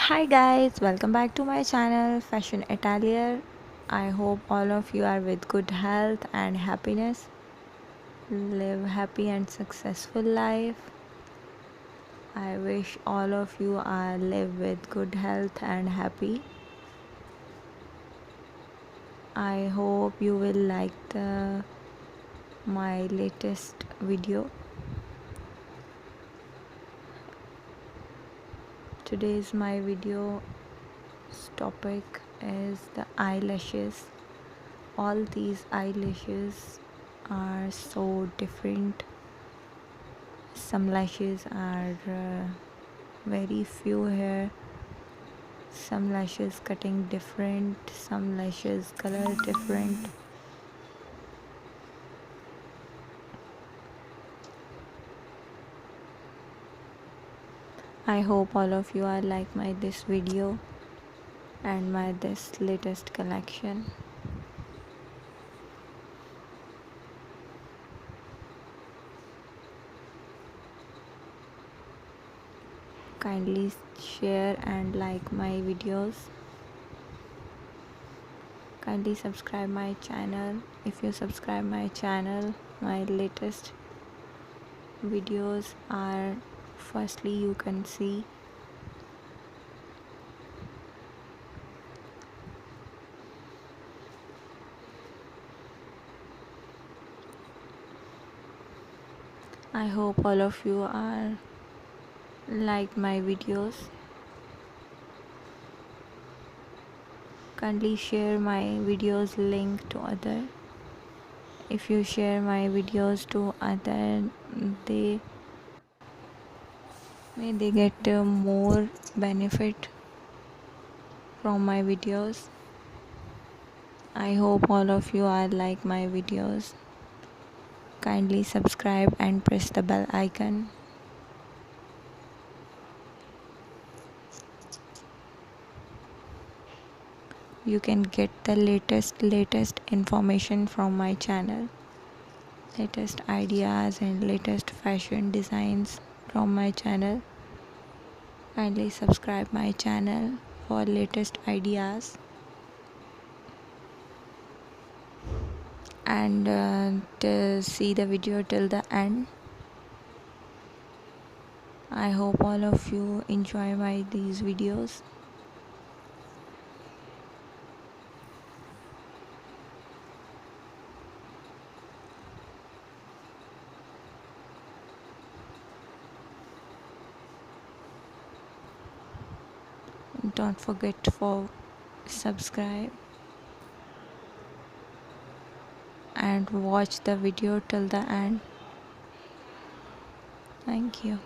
Hi guys, welcome back to my channel Fashion Atelier. I hope all of you are with good health and happiness. Live happy and successful life. I wish all of you are live with good health and happy. I hope you will like my latest video. Today's my video topic is the eyelashes. All these eyelashes are so different. Some lashes are very few here, some lashes cutting different, some lashes color different. I hope all of you are like my this video and my this latest collection. Kindly share and like my videos. Kindly subscribe my channel. If you subscribe my channel, my latest videos are firstly you can see. I hope all of you are like my videos. Kindly share my videos link to other. If you share my videos to other, they may get more benefit from my videos. I hope all of you are like my videos. Kindly subscribe and press the bell icon. You can get the latest information from my channel. Latest ideas and latest fashion designs from my channel. Kindly subscribe my channel for latest ideas and to see the video till the end. I hope all of you enjoy my these videos. Don't forget for subscribe and watch the video till the end. Thank you.